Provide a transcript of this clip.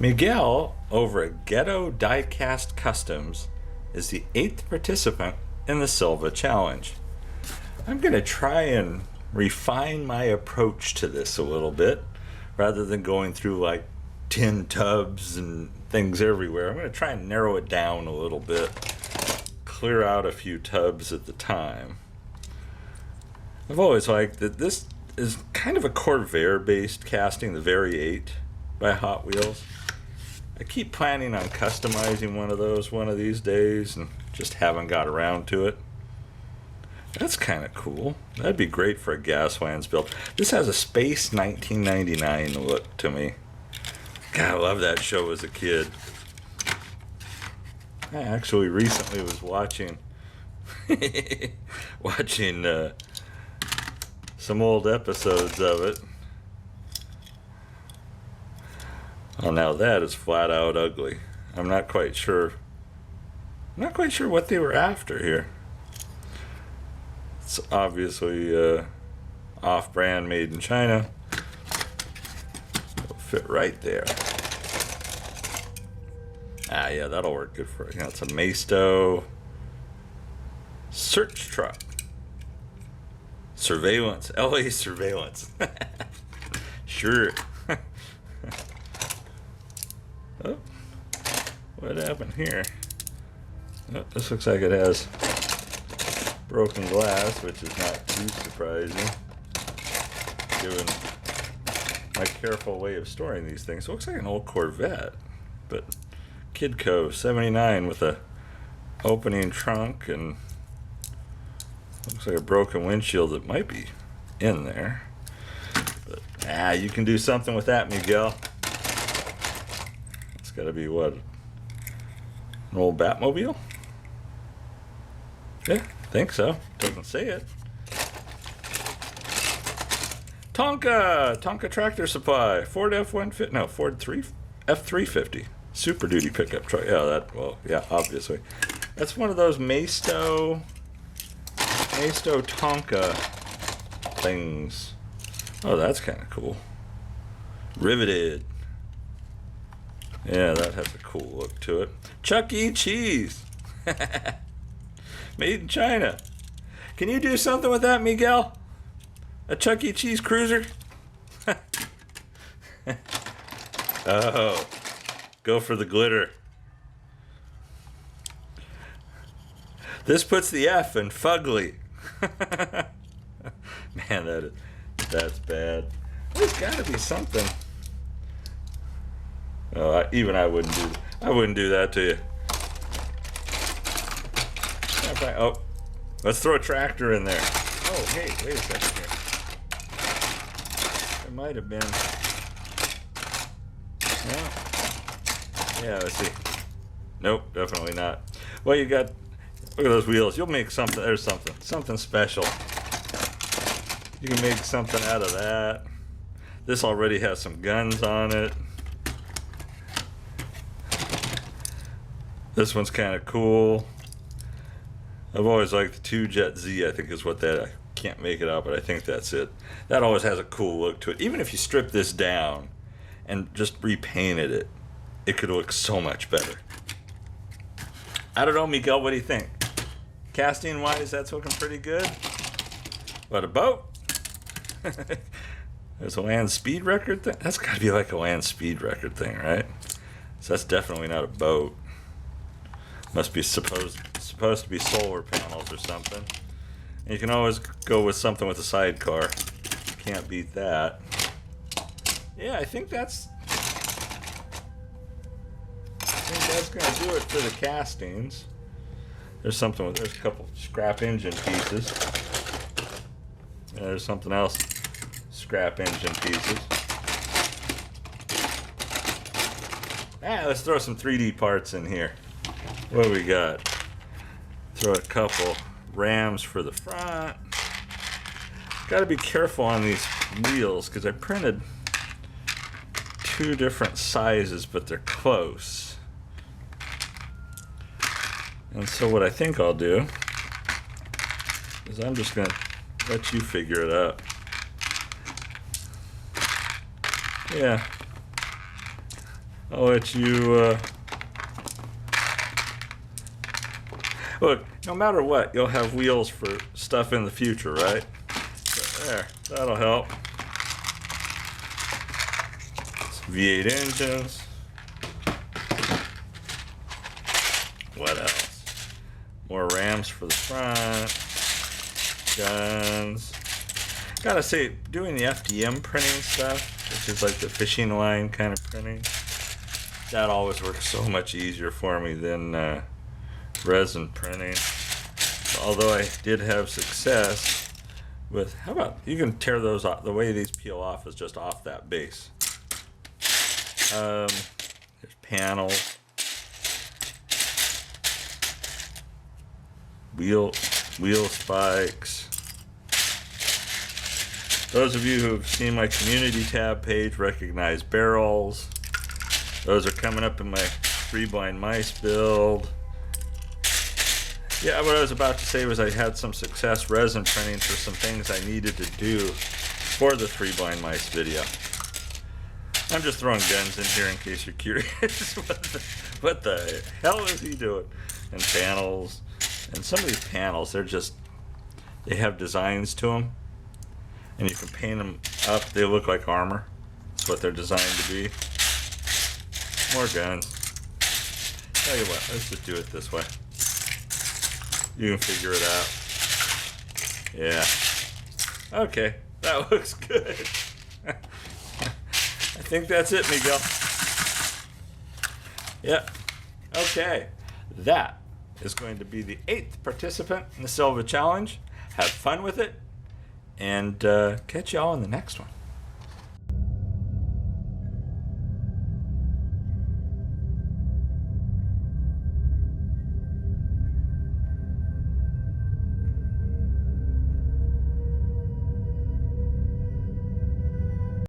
Miguel over at Ghetto DieCast Customs is the 8th participant in the Silva challenge. I'm going to try and refine my approach to this a little bit rather than going through like tin tubs and things everywhere. I'm going to try and narrow it down a little bit, clear out a few tubs at the time. I've always liked that this is kind of a Corvair based casting, the Very 8 by Hot Wheels. I keep planning on customizing one of those one of these days and just haven't got around to it. That's kind of cool. That'd be great for a Gaslands build. This has a Space 1999 look to me. God, I love that show as a kid. I actually recently was watching some old episodes of it. Oh, now that is flat out ugly. I'm not quite sure what they were after here. It's obviously off-brand, made in China. It'll fit right there. Ah, yeah, that'll work good for it. Yeah, it's a Maisto search truck. Surveillance, LA surveillance. Sure. Oh, what happened here? Oh, this looks like it has broken glass, which is not too surprising given my careful way of storing these things. It looks like an old Corvette, but Kidco 79 with a opening trunk and looks like a broken windshield that might be in there. But you can do something with that, Miguel. It's got to be what? An old Batmobile? Yeah, I think so. Doesn't say it. Tonka Tractor Supply, Ford F-150, no, Ford F-350, Super Duty pickup truck. Yeah, obviously. That's one of those Maisto Tonka things. Oh, that's kind of cool. Riveted. Yeah, that has a cool look to it. Chuck E. Cheese. Made in China. Can you do something with that, Miguel? A Chuck E. Cheese cruiser? Oh, go for the glitter. This puts the F in fugly. Man, that's bad. There's got to be something. Oh, even I wouldn't do that to you. Oh, let's throw a tractor in there. Oh, hey, wait a second here. There might have been. Yeah, let's see. Nope, definitely not. Well, you got. Look at those wheels. You'll make something. There's something special. You can make something out of that. This already has some guns on it. This one's kind of cool. I've always liked the 2-Jet Z, I think is what that, I can't make it out, but I think that's it. That always has a cool look to it. Even if you strip this down and just repainted it, it could look so much better. I don't know, Miguel, what do you think? Casting wise, that's looking pretty good. What, a boat? There's a land speed record thing? That's gotta be like a land speed record thing, right? So that's definitely not a boat. Must be supposed to be solar panels or something. And you can always go with something with a sidecar. Can't beat that. Yeah, I think that's gonna do it for the castings. There's a couple scrap engine pieces. And there's something else. Scrap engine pieces. Let's throw some 3D parts in here. What do we got? Throw a couple rams for the front. Got to be careful on these wheels because I printed 2 different sizes, but they're close. And so what I think I'll do is I'm just going to let you figure it out. Yeah. I'll let you, look, no matter what, you'll have wheels for stuff in the future, right? So there, that'll help. Some V8 engines. What else? More rams for the front. Guns. Gotta say, doing the FDM printing stuff, which is like the fishing line kind of printing, that always works so much easier for me than resin printing. Although I did have success with, how about, you can tear those off, the way these peel off is just off that base. There's panels. Wheel spikes. Those of you who have seen my community tab page recognize barrels. Those are coming up in my 3-blind mice build. Yeah, what I was about to say was I had some success resin printing for some things I needed to do for the 3-blind mice video. I'm just throwing guns in here in case you're curious. What the hell is he doing? And panels. And some of these panels, they have designs to them. And you can paint them up. They look like armor. That's what they're designed to be. More guns. Tell you what, let's just do it this way. You can figure it out. Yeah. Okay, that looks good. I think that's it, Miguel. Yep. Okay. That is going to be the 8th participant in the Silva Challenge. Have fun with it. And catch y'all in the next one.